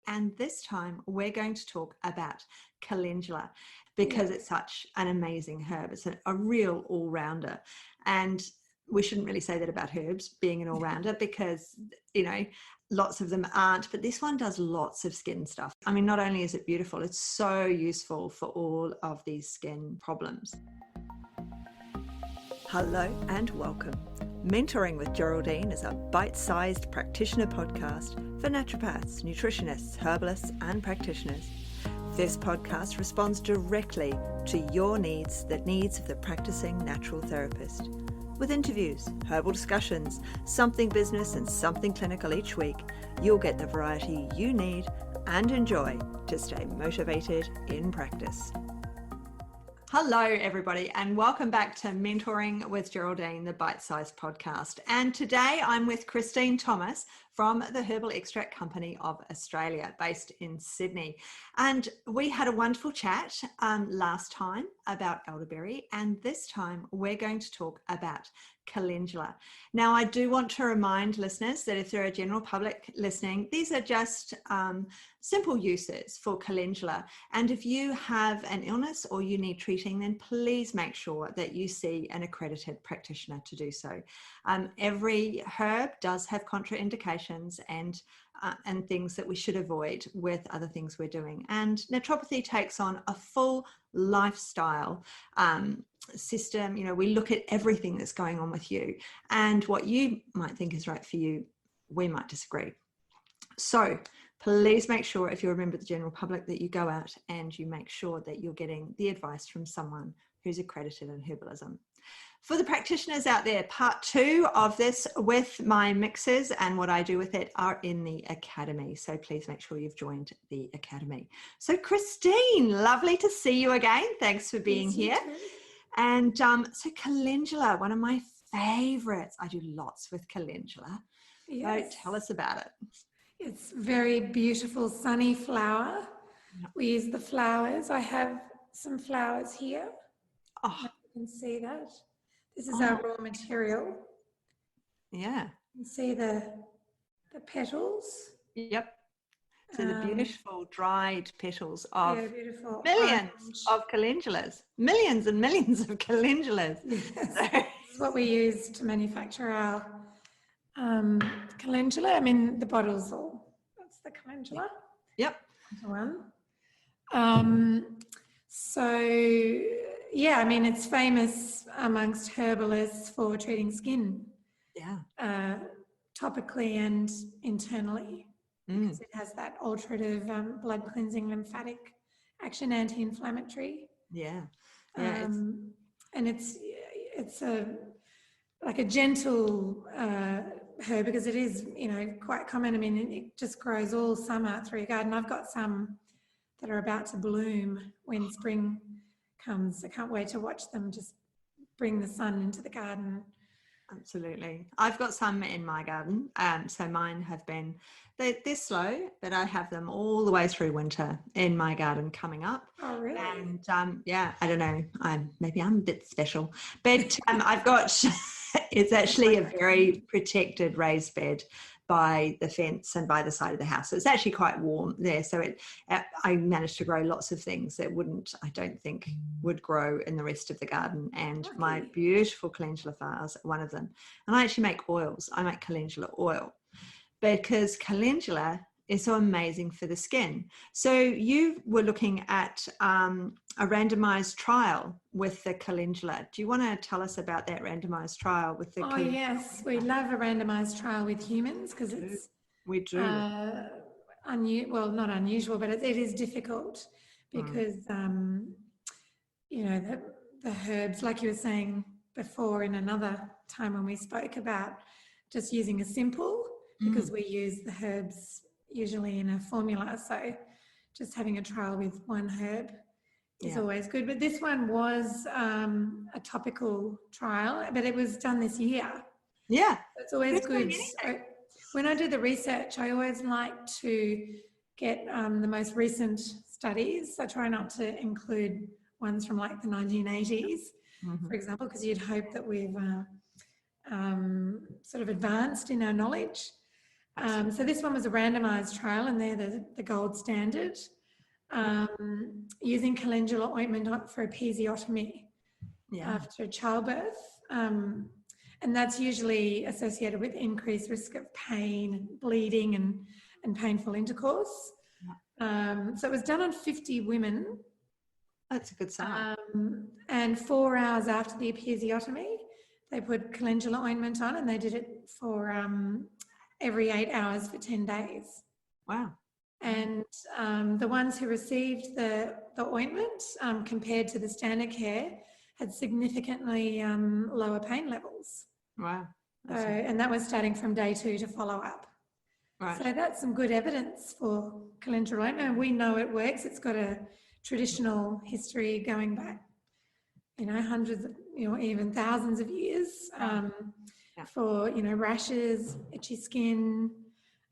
and this time we're going to talk about calendula because it's such an amazing herb. It's a real all-rounder, and we shouldn't really say that about herbs being an all-rounder because, you know, lots of them aren't, but this one does lots of skin stuff. I mean, not only is it beautiful, it's so useful for all of these skin problems. Hello and welcome. Mentoring with Geraldine is a bite-sized practitioner podcast for naturopaths, nutritionists, herbalists and practitioners. This podcast responds directly to your needs, the needs of the practicing natural therapist. With interviews, herbal discussions, something business and something clinical each week, you'll get the variety you need and enjoy to stay motivated in practice. Hello, everybody, and welcome back to Mentoring with Geraldine, the bite-sized podcast. And today I'm with Christine Thomas from the Herbal Extract Company of Australia, based in Sydney. And we had a wonderful chat last time about elderberry, and this time we're going to talk about calendula. Now, I do want to remind listeners that if there are general public listening, these are just simple uses for calendula. And if you have an illness or you need treating, then please make sure that you see an accredited practitioner to do so. Every herb does have contraindications and things that we should avoid with other things we're doing. And naturopathy takes on a full lifestyle system. You know, we look at everything that's going on with you, and what you might think is right for you, we might disagree. So please make sure, if you're a member of the general public, that you go out and you make sure that you're getting the advice from someone who's accredited in herbalism. For the practitioners out there, part 2 of this with my mixes and what I do with it are in the Academy. So please make sure you've joined the Academy. So Christine, lovely to see you again. Thanks for being here. And so calendula, one of my favorites. I do lots with calendula. Yes. So tell us about it. It's very beautiful, sunny flower. Yep. We use the flowers. I have some flowers here. Oh, you can see that. This is our raw material. Yeah. You can see the petals. Yep. So the beautiful dried petals of beautiful millions of calendulas, millions and millions of calendulas. Yes. This is what we use to manufacture our calendula. I mean, the bottles that's the calendula. Yep. One. So, yeah, I mean, it's famous amongst herbalists for treating skin. Yeah. Topically and internally. Because it has that alterative blood cleansing lymphatic action, anti-inflammatory. Yeah. Yeah. And it's like a gentle herb, because it is, you know, quite common. I mean, it just grows all summer through your garden. I've got some that are about to bloom when spring comes. I can't wait to watch them just bring the sun into the garden. Absolutely. I've got some in my garden. So mine have been, they're slow, but I have them all the way through winter in my garden coming up. Oh, really? And yeah, I don't know. Maybe I'm a bit special, but I've got, it's actually a very protected raised bed by the fence and by the side of the house. So it's actually quite warm there. So I managed to grow lots of things that I don't think would grow in the rest of the garden. And my beautiful calendula flowers are one of them. And I actually make oils. I make calendula oil because calendula is so amazing for the skin. So you were looking at a randomized trial with the calendula. Do you want to tell us about that randomized trial with the calendula? Yes, we love a randomized trial with humans because it's we do. Well, not unusual, but it is difficult because you know, the herbs, like you were saying before in another time when we spoke about just using a simple, because we use the herbs usually in a formula, so just having a trial with one herb is always good. But this one was a topical trial, but it was done this year. Yeah. It's always good. So when I do the research, I always like to get the most recent studies. I try not to include ones from like the 1980s, for example, because you'd hope that we've sort of advanced in our knowledge. So this one was a randomized trial, and they're the gold standard, using calendula ointment for episiotomy after childbirth. And that's usually associated with increased risk of pain and bleeding and painful intercourse. So it was done on 50 women. That's a good sign. And 4 hours after the episiotomy, they put calendula ointment on, and they did it for every 8 hours for 10 days. Wow. And the ones who received the ointment, compared to the standard care, had significantly lower pain levels. Wow. And that was starting from day 2 to follow up. Right. So that's some good evidence for calendula ointment. We know it works. It's got a traditional history going back, hundreds of, even thousands of years, for, rashes, itchy skin,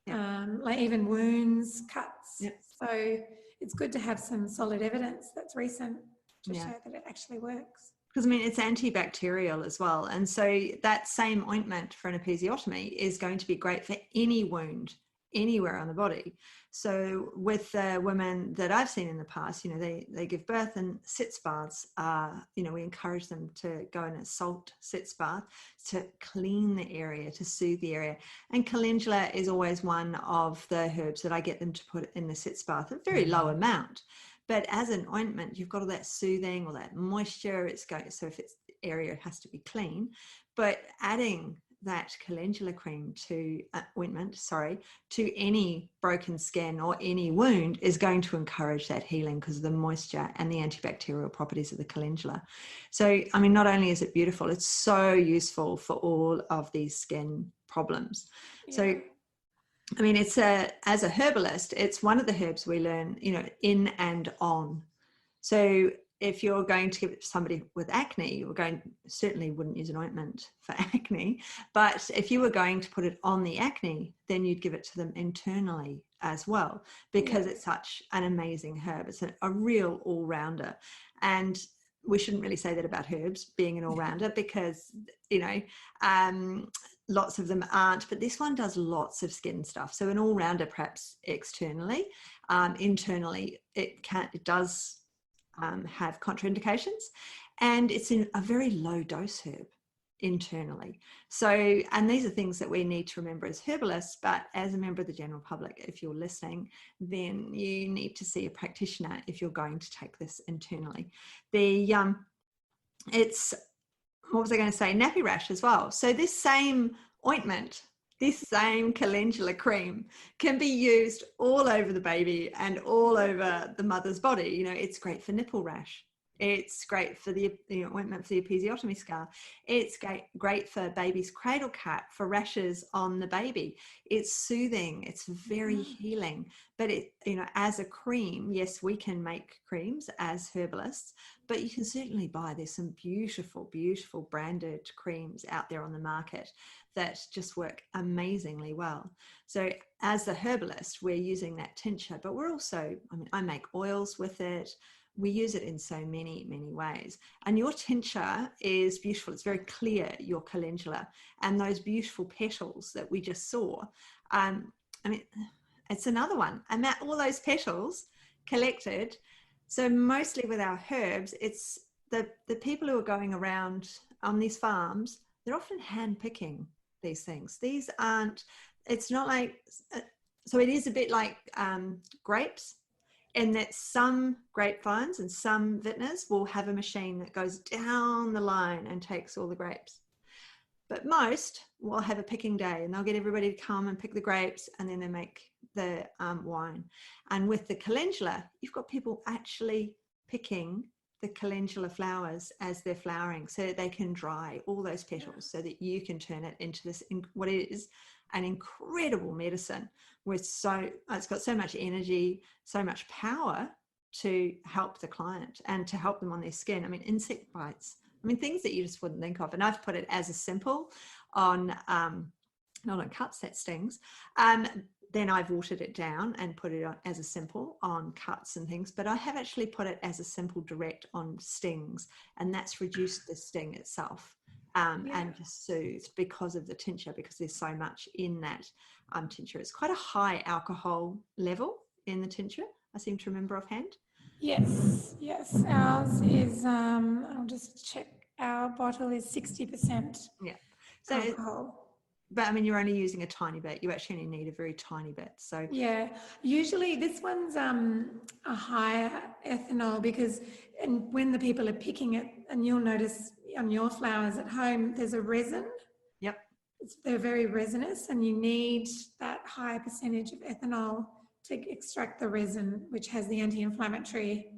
like even wounds, cuts. So it's good to have some solid evidence that's recent to show that it actually works. Because, I mean, it's antibacterial as well. And so that same ointment for an episiotomy is going to be great for any wound anywhere on the body. So with women that I've seen in the past, they give birth, and sitz baths are, we encourage them to go in a salt sitz bath to clean the area, to soothe the area. And calendula is always one of the herbs that I get them to put in the sitz bath, a very low amount. But as an ointment, you've got all that soothing, all that moisture. So if it's area, it has to be clean. But adding that calendula cream to to any broken skin or any wound is going to encourage that healing because of the moisture and the antibacterial properties of the calendula. So, I mean, not only is it beautiful, it's so useful for all of these skin problems. So, I mean, as a herbalist, it's one of the herbs we learn, in and on. So if you're going to give it to somebody with acne, certainly wouldn't use an ointment for acne, but if you were going to put it on the acne, then you'd give it to them internally as well, because it's such an amazing herb. It's a real all-rounder. And we shouldn't really say that about herbs being an all-rounder, because, lots of them aren't, but this one does lots of skin stuff. So an all-rounder, perhaps externally. Internally, it does have contraindications, and it's in a very low dose herb internally. So, and these are things that we need to remember as herbalists, but as a member of the general public, if you're listening, then you need to see a practitioner if you're going to take this internally. What was I going to say? Nappy rash as well. So this same ointment, this same calendula cream can be used all over the baby and all over the mother's body. It's great for nipple rash. It's great for the ointment for the episiotomy scar. It's great for baby's cradle cap, for rashes on the baby. It's soothing. It's very healing. But as a cream, yes, we can make creams as herbalists, but you can certainly buy. There's some beautiful, beautiful branded creams out there on the market that just work amazingly well. So as the herbalist, we're using that tincture, but we're also, I make oils with it. We use it in so many, many ways. And your tincture is beautiful. It's very clear, your calendula. And those beautiful petals that we just saw, it's another one. And all those petals collected. So mostly with our herbs, it's the people who are going around on these farms, they're often hand picking these things. It's not like, so it is a bit like grapes, in that some grapevines and some vintners will have a machine that goes down the line and takes all the grapes. But most will have a picking day, and they'll get everybody to come and pick the grapes, and then they make the wine. And with the calendula, you've got people actually picking the calendula flowers as they're flowering, so that they can dry all those petals, so that you can turn it into this, what is an incredible medicine with it's got so much energy, so much power to help the client and to help them on their skin. Insect bites, things that you just wouldn't think of. And I've put it as a simple on, not on cuts, that stings. Then I've watered it down and put it on as a simple on cuts and things, but I have actually put it as a simple direct on stings, and that's reduced the sting itself. and just soothed because of the tincture, because there's so much in that tincture. It's quite a high alcohol level in the tincture, I seem to remember offhand. Yes, ours is, I'll just check, our bottle is 60% Yeah. So, alcohol. but I mean, you're only using a tiny bit. You actually only need a very tiny bit. So yeah, usually this one's a higher ethanol because, and when the people are picking it, and you'll notice on your flowers at home, there's a resin. yep. They're very resinous, and you need that high percentage of ethanol to extract the resin, which has the anti-inflammatory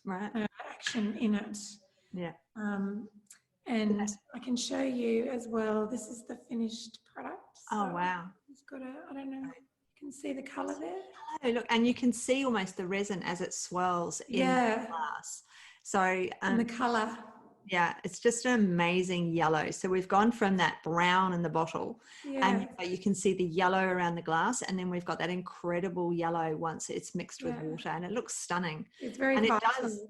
Right. action in it. Yeah. And I can show you as well. This is the finished product. So oh, wow. it's got a, I don't know, you can see the colour there. Oh, look, and you can see almost the resin as it swirls in the glass. So, and the colour. Yeah, it's just an amazing yellow. So we've gone from that brown in the bottle, and you can see the yellow around the glass, and then we've got that incredible yellow once it's mixed with water, and it looks stunning. It's very and vital. it does,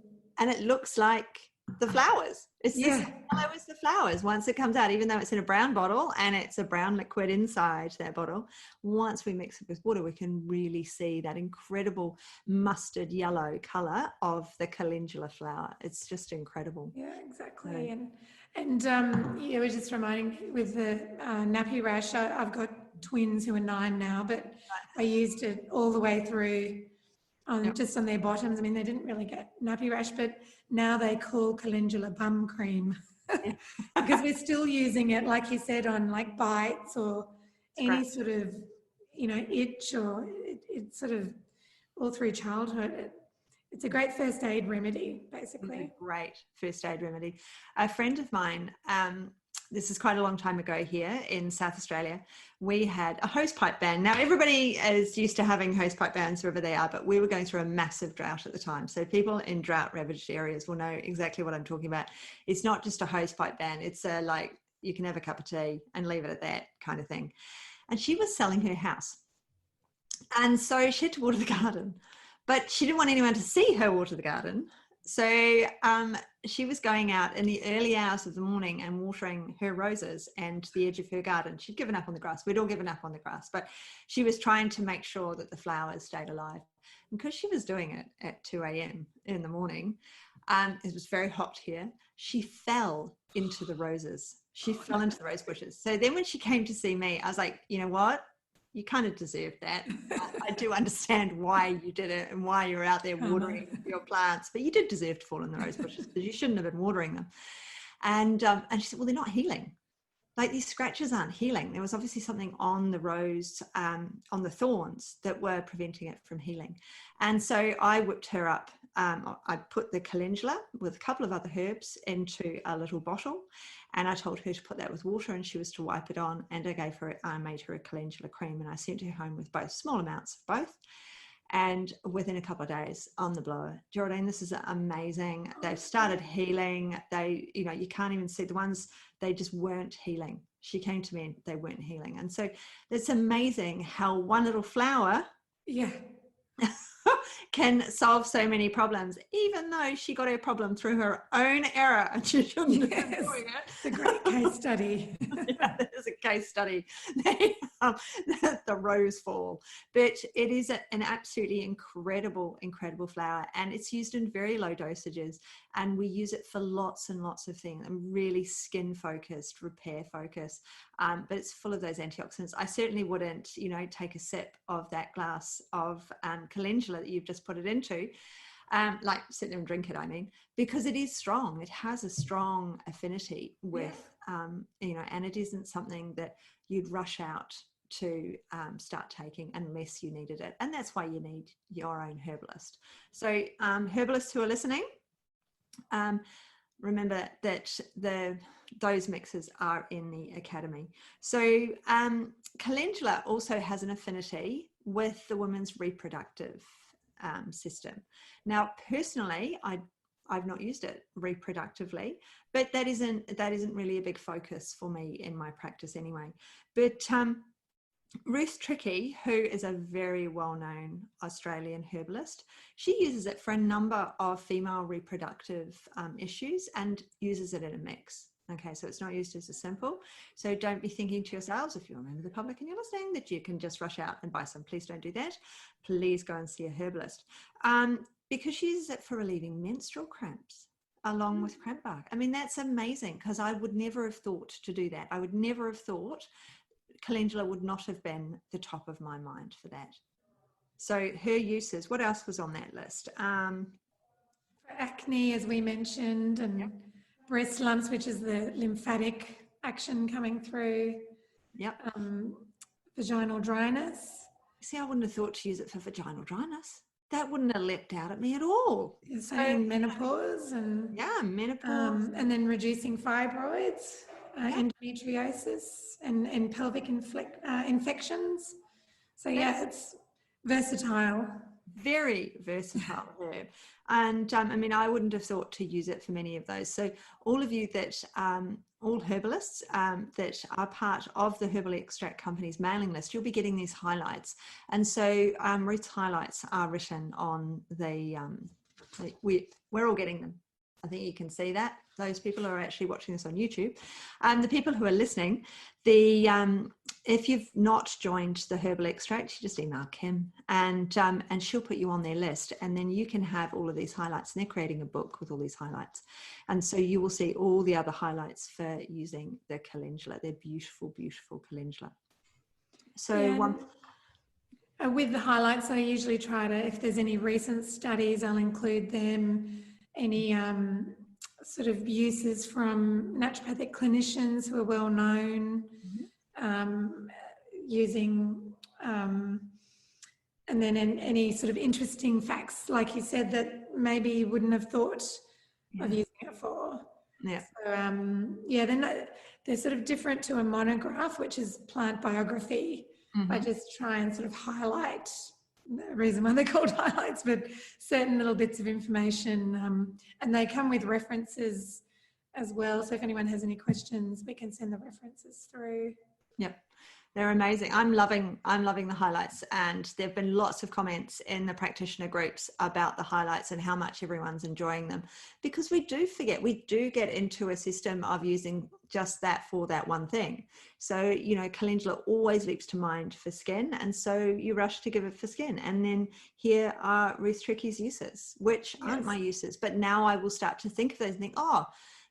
and it looks like the flowers. It's the same yellow as the flowers once it comes out, even though it's in a brown bottle and it's a brown liquid inside that bottle. Once we mix it with water, we can really see that incredible mustard yellow color of the calendula flower. It's just incredible. Yeah, exactly. And yeah, we're just reminding with the nappy rash, I've got twins who are 9 now, but I used it all the way through just on their bottoms. I mean, they didn't really get nappy rash, but now they call calendula bum cream because we're still using it, like you said, on like bites or any sort of, itch, or it's sort of all through childhood. It's a great first aid remedy, basically. It's a great first aid remedy. A friend of mine, this is quite a long time ago here in South Australia, we had a hosepipe ban. Now, everybody is used to having hosepipe bans wherever they are, but we were going through a massive drought at the time. So people in drought-ravaged areas will know exactly what I'm talking about. It's not just a hosepipe ban. It's like you can have a cup of tea and leave it at that kind of thing. And she was selling her house. And so she had to water the garden, but she didn't want anyone to see her water the garden. So she was going out in the early hours of the morning and watering her roses and the edge of her garden. She'd given up on the grass. We'd all given up on the grass, but she was trying to make sure that the flowers stayed alive. And because she was doing it at 2 a.m. in the morning, it was very hot here, she fell into the roses. She fell into the rose bushes. So then when she came to see me, I was like, you know what? You kind of deserved that. I do understand why you did it and why you're out there watering your plants, but you did deserve to fall in the rose bushes because you shouldn't have been watering them. And she said, well, they're not healing. Like, these scratches aren't healing. There was obviously something on the rose, on the thorns, that were preventing it from healing. And so I whipped her up. I put the calendula with a couple of other herbs into a little bottle, and I told her to put that with water, and she was to wipe it on. And I made her a calendula cream, and I sent her home with both small amounts of both. And within a couple of days, on the blower, Geraldine, this is amazing. They've started healing. You can't even see the ones, they just weren't healing. She came to me and they weren't healing. And so it's amazing how one little flower can solve so many problems, even though she got her problem through her own error and she shouldn't have been doing it. It's a great case study. Yeah, that is a case study. The rose fall. But it is an absolutely incredible flower, and it's used in very low dosages, and we use it for lots and lots of things, and really skin focused, repair focused, but it's full of those antioxidants. I certainly wouldn't take a sip of that glass of calendula that you've just put it into, like sit there and drink it, because it is strong. It has a strong affinity with and it isn't something that you'd rush out to start taking unless you needed it. And that's why you need your own herbalist. So herbalists who are listening, remember that those mixes are in the academy. So calendula also has an affinity with the woman's reproductive system. Now, personally, I've not used it reproductively, but that isn't really a big focus for me in my practice anyway. But Ruth Trickey, who is a very well-known Australian herbalist, she uses it for a number of female reproductive issues and uses it in a mix. Okay, so it's not used as a simple. So don't be thinking to yourselves, if you're a member of the public and you're listening, that you can just rush out and buy some. Please don't do that. Please go and see a herbalist. Because she uses it for relieving menstrual cramps along with cramp bark. I mean, that's amazing, because I would never have thought to do that. I would never have thought, calendula would not have been the top of my mind for that. So her uses, what else was on that list? For acne, as we mentioned, and breast lumps, which is the lymphatic action coming through. Yep. Vaginal dryness. See, I wouldn't have thought to use it for vaginal dryness. That wouldn't have leapt out at me at all. So in menopause and menopause, and then reducing fibroids, endometriosis, and pelvic infections. So it's versatile. Very versatile herb. And I mean, I wouldn't have thought to use it for many of those. So all of you that, all herbalists that are part of the Herbal Extract Company's mailing list, you'll be getting these highlights. And so Ruth's highlights are written on the, we're all getting them. I think you can see that. Those people are actually watching this on YouTube. The people who are listening, if you've not joined the Herbal Extract, you just email Kim and she'll put you on their list, and then you can have all of these highlights, and they're creating a book with all these highlights. And so you will see all the other highlights for using the calendula. They're beautiful, beautiful calendula. So with the highlights, I usually try to, if there's any recent studies, I'll include them. Any sort of uses from naturopathic clinicians who are well known, using, and then any sort of interesting facts, like you said, that maybe you wouldn't have thought of using it for. Yeah. So, they're sort of different to a monograph, which is plant biography. I just try and sort of highlight, the reason why they're called highlights, but certain little bits of information, and they come with references as well. So if anyone has any questions, we can send the references through. Yep. They're amazing. I'm loving the highlights, and there've been lots of comments in the practitioner groups about the highlights and how much everyone's enjoying them, because we do forget, we do get into a system of using just that for that one thing. So, calendula always leaps to mind for skin, and so you rush to give it for skin. And then here are Ruth Tricky's uses, which aren't my uses, but now I will start to think of those and think, oh,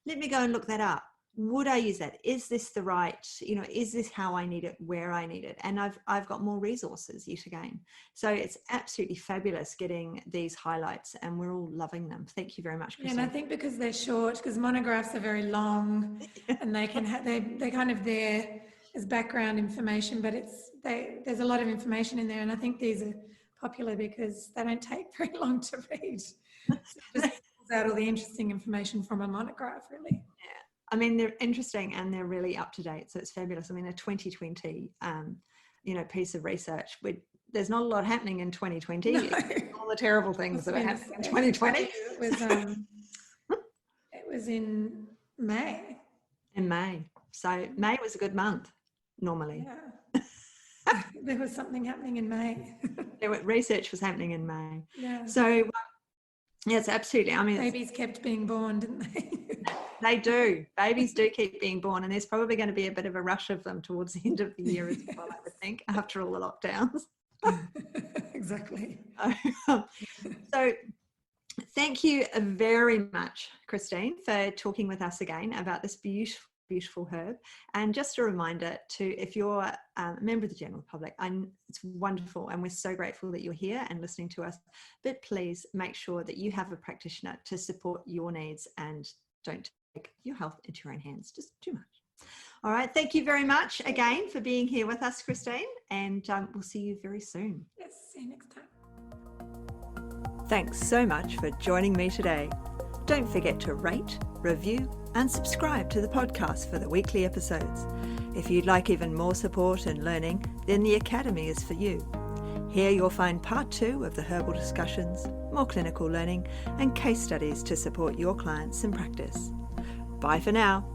let me go and look that up. Would I use that? Is this the right, is this how I need it, where I need it? And I've got more resources yet again. So it's absolutely fabulous getting these highlights, and we're all loving them. Thank you very much, Christine. And I think because they're short, because monographs are very long and they can have, they're kind of there as background information, but there's a lot of information in there. And I think these are popular because they don't take very long to read. So it just pulls out all the interesting information from a monograph, really. Yeah. I mean, they're interesting and they're really up to date. So it's fabulous. I mean, a 2020, piece of research. There's not a lot happening in 2020. No. All the terrible things that are happening in 2020. It was in May. In May. So May was a good month, normally. Yeah. There was something happening in May. Research was happening in May. Yeah. So, yes, absolutely. I mean, babies kept being born, didn't they? They do. Babies do keep being born, and there's probably going to be a bit of a rush of them towards the end of the year as well, I would think, after all the lockdowns. Exactly. So thank you very much, Christine, for talking with us again about this beautiful, beautiful herb. And just a reminder if you're a member of the general public, it's wonderful, and we're so grateful that you're here and listening to us, but please make sure that you have a practitioner to support your needs and don't take your health into your own hands just too much. All right. Thank you very much again for being here with us, Christine, and we'll see you very soon. Yes, see you next time. Thanks so much for joining me today. Don't forget to rate, review, and subscribe to the podcast for the weekly episodes. If you'd like even more support and learning, then the Academy is for you. Here you'll find part 2 of the herbal discussions, more clinical learning, and case studies to support your clients in practice. Bye for now.